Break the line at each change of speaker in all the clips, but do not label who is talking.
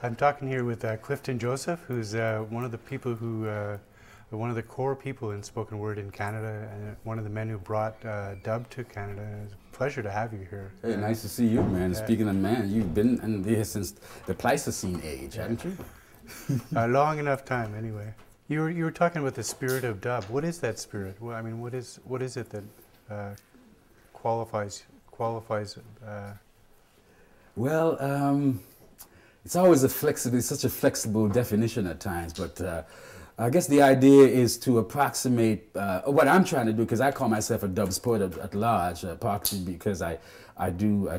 I'm talking here with Clifton Joseph, who's one of the people who, one of the core people in spoken word in Canada, and one of the men who brought dub to Canada. It's a pleasure to have you here.
Hey, nice to see you, man. Speaking of man, you've been in there since the Pleistocene age, haven't you?
Long enough time, anyway. You were talking about the spirit of dub. What is that spirit? Well, I mean, what is it that qualifies?
Well, it's always it's such a flexible definition at times, but I guess the idea is to approximate what I'm trying to do, because I call myself a dubs poet at large, partly because I do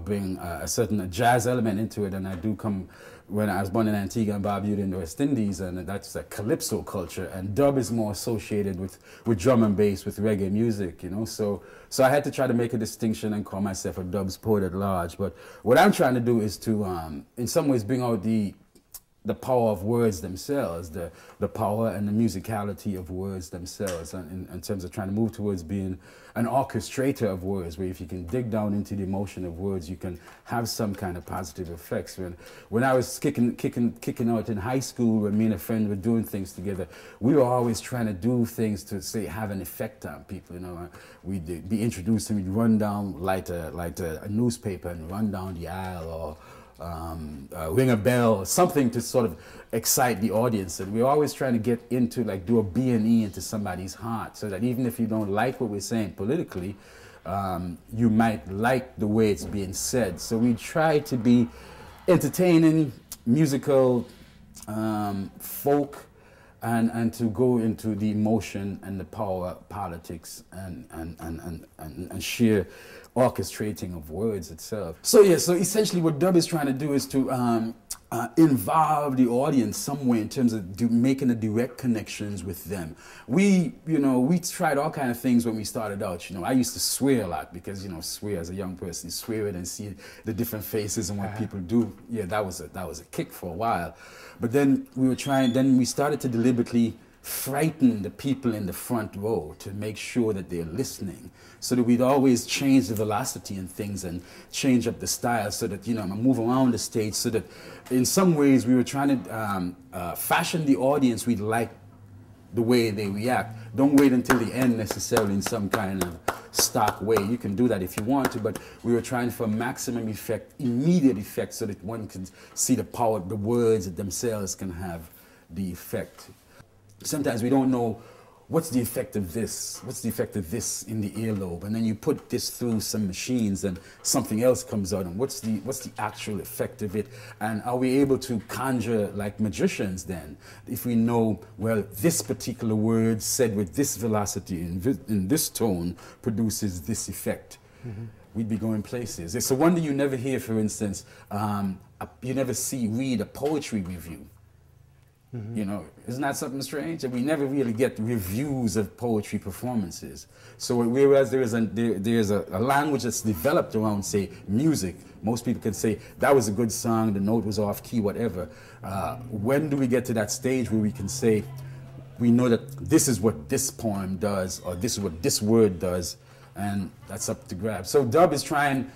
bring a certain jazz element into it, and I do come. When I was born in Antigua and Barbuda in the West Indies, and that's a calypso culture, and dub is more associated with drum and bass, with reggae music, you know. So I had to try to make a distinction and call myself a dubs poet at large. But what I'm trying to do is to, in some ways, bring out the power of words themselves, the power and the musicality of words themselves, and in terms of trying to move towards being an orchestrator of words, where if you can dig down into the emotion of words, you can have some kind of positive effects. When I was kicking out in high school, when me and a friend were doing things together, we were always trying to do things to, say, have an effect on people. You know, we'd be introduced and we'd run down, light a newspaper and run down the aisle, or ring a bell, something to sort of excite the audience. And we're always trying to get into, like, do a B&E into somebody's heart, so that even if you don't like what we're saying politically, you might like the way it's being said. So we try to be entertaining, musical, folk, and to go into the emotion and the power, politics, and sheer orchestrating of words itself. So yeah, so essentially what dub is trying to do is to involve the audience some way in terms of making a direct connections with them. We tried all kind of things when we started out. You know, I used to swear a lot because, you know, swear as a young person, swear it and see the different faces and what people do. Yeah, that was a kick for a while. But then we started to deliberately frighten the people in the front row to make sure that they're listening, so that we'd always change the velocity and things and change up the style, so that, you know, move around the stage, so that in some ways we were trying to fashion the audience we'd like the way they react. Don't wait until the end necessarily in some kind of stock way. You can do that if you want to, but we were trying for maximum effect, immediate effect, so that one can see the power, the words themselves can have the effect. Sometimes we don't know what's the effect of this in the earlobe, and then you put this through some machines and something else comes out, and what's the actual effect of it? And are we able to conjure like magicians then, if we know, well, this particular word said with this velocity in this tone produces this effect? Mm-hmm. We'd be going places. It's a wonder you never hear, for instance, you never read a poetry review. Mm-hmm. You know, isn't that something strange? And we never really get reviews of poetry performances. So whereas there's a language that's developed around, say, music, most people can say, that was a good song, the note was off key, whatever. When do we get to that stage where we can say, we know that this is what this poem does, or this is what this word does, and that's up to grab. So dub is trying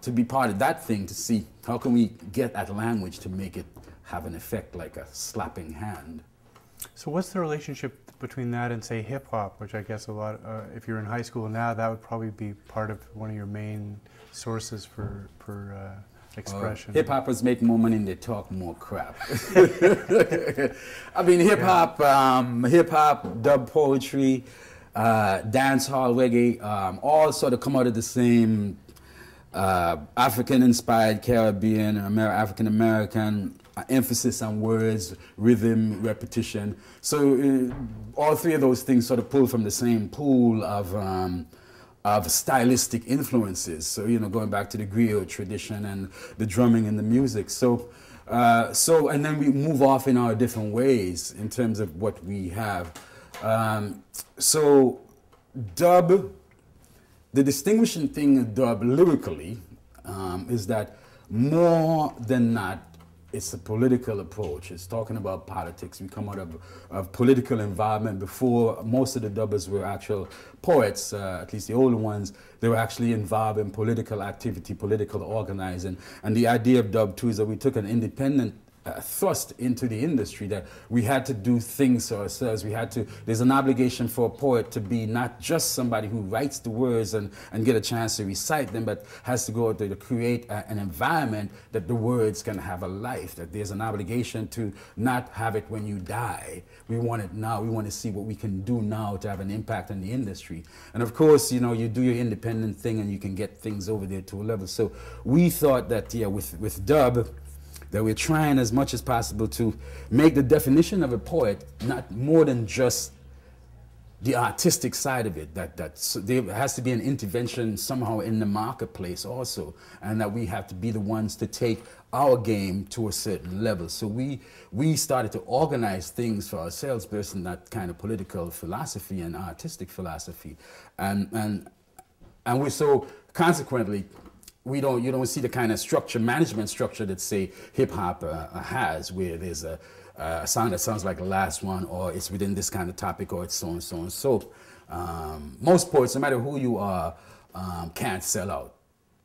to be part of that thing, to see how can we get that language to make it have an effect like a slapping hand.
So what's the relationship between that and, say, hip-hop, which I guess a lot, if you're in high school now, that would probably be part of one of your main sources for expression?
Hip-hoppers make more money and they talk more crap. I mean, hip-hop, dub poetry, dancehall, reggae, all sort of come out of the same African-inspired, Caribbean, African-American emphasis on words, rhythm, repetition. So all three of those things sort of pull from the same pool of stylistic influences. So, you know, going back to the griot tradition and the drumming and the music. So and then we move off in our different ways in terms of what we have. So dub, the distinguishing thing of dub lyrically is that more than not, it's a political approach. It's talking about politics. We come out of political environment. Before, most of the dubbers were actual poets, at least the older ones. They were actually involved in political activity, political organizing. And the idea of dub too is that we took an independent thrust into the industry, that we had to do things ourselves. There's an obligation for a poet to be not just somebody who writes the words and get a chance to recite them, but has to go to create an environment that the words can have a life, that there's an obligation to not have it when you die. We want it now. We want to see what we can do now to have an impact on the industry. And of course, you know, you do your independent thing and you can get things over there to a level. So we thought that, yeah, with dub, that we're trying as much as possible to make the definition of a poet not more than just the artistic side of it, so there has to be an intervention somehow in the marketplace also, and that we have to be the ones to take our game to a certain level. So we started to organize things for ourselves based on that kind of political philosophy and artistic philosophy. And we're so, consequently, you don't see the kind of management structure that, say, hip-hop has, where there's a song that sounds like the last one, or it's within this kind of topic, or it's so and so and so. Most poets, no matter who you are, can't sell out.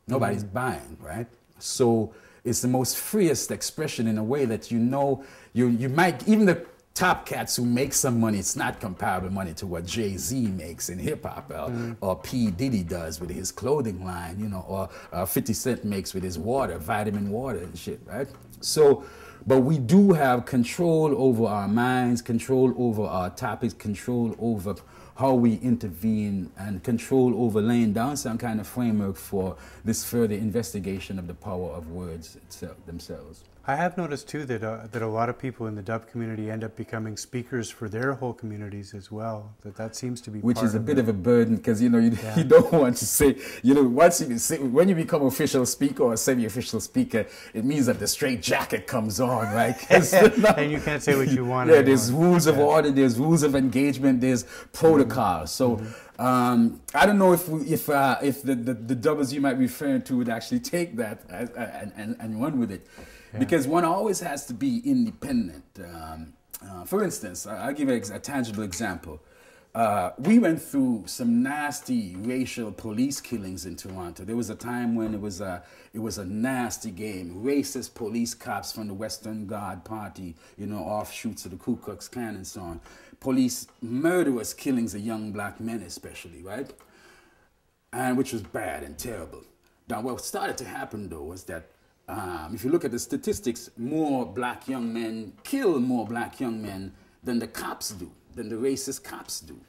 Nobody's buying, right? So it's the most freest expression in a way that, you know, you might, even the top cats who make some money, it's not comparable money to what Jay-Z makes in hip-hop, or P. Diddy does with his clothing line, you know, or 50 Cent makes with his water, vitamin water and shit, right? So, but we do have control over our minds, control over our topics, control over how we intervene, and control over laying down some kind of framework for this further investigation of the power of words themselves.
I have noticed too that a lot of people in the dub community end up becoming speakers for their whole communities as well. That seems to be
which
part
is a bit of a burden, because you don't want to say, when you become official speaker or semi-official speaker, it means that the straight jacket comes on, right?
And you can't say what you want.
Yeah, there's rules of order, there's rules of engagement, there's protocol. So I don't know if the dubbers you might be referring to would actually take that and run with it. Yeah. Because one always has to be independent. For instance, I'll give you a tangible example. We went through some nasty racial police killings in Toronto. There was a time when it was a nasty game. Racist police cops from the Western Guard Party, you know, offshoots of the Ku Klux Klan and so on. Police murderous killings of young black men especially, right? And which was bad and terrible. Now what started to happen though was that if you look at the statistics, more black young men kill more black young men than the cops do, than the racist cops do.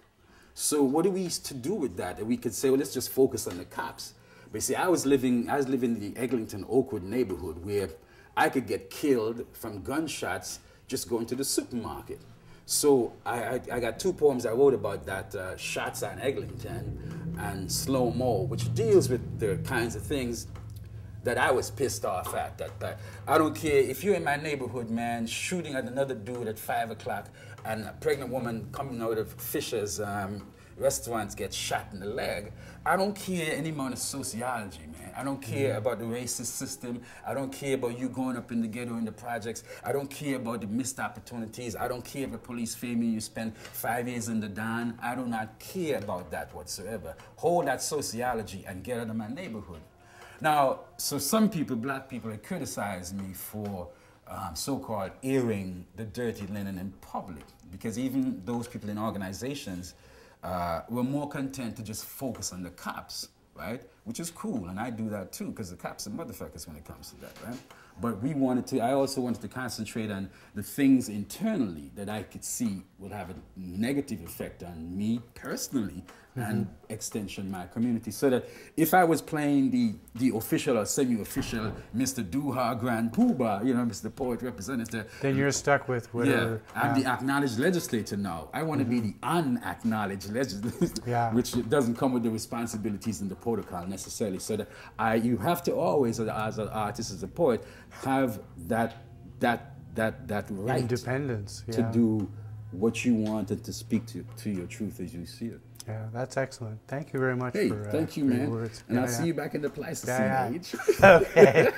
So what are we to do with that? And we could say, well, let's just focus on the cops. But see, I was living in the Eglinton, Oakwood neighborhood where I could get killed from gunshots just going to the supermarket. So I got two poems I wrote about that, Shots on Eglinton and Slow Mo, which deals with the kinds of things that I was pissed off at. That I don't care if you're in my neighborhood, man, shooting at another dude at 5 o'clock, and a pregnant woman coming out of Fisher's restaurants gets shot in the leg. I don't care any amount of sociology, man. I don't care about the racist system. I don't care about you growing up in the ghetto in the projects. I don't care about the missed opportunities. I don't care if the police fail me, you spend 5 years in the Don. I do not care about that whatsoever. Hold that sociology and get out of my neighborhood. Now, so some people, black people, have criticized me for so-called airing the dirty linen in public, because even those people in organizations were more content to just focus on the cops, right? Which is cool, and I do that too, because the cops are motherfuckers when it comes to that, right? But I also wanted to concentrate on the things internally that I could see would have a negative effect on me personally, and extension my community, so that if I was playing the official or semi-official Mr. Duha Grand Poobah, you know, Mr. Poet Representative,
then you're stuck with whatever.
Yeah, I'm the acknowledged legislator now. I want to be the unacknowledged legislator, which doesn't come with the responsibilities and the protocol necessarily. So that you have to always, as an artist, as a poet, have that right,
independence,
to do what you want and to speak to your truth as you see it.
Yeah, that's excellent. Thank you very much for
thank you,
for
man.
your words.
And I'll see you back in the Pleistocene age.
Okay.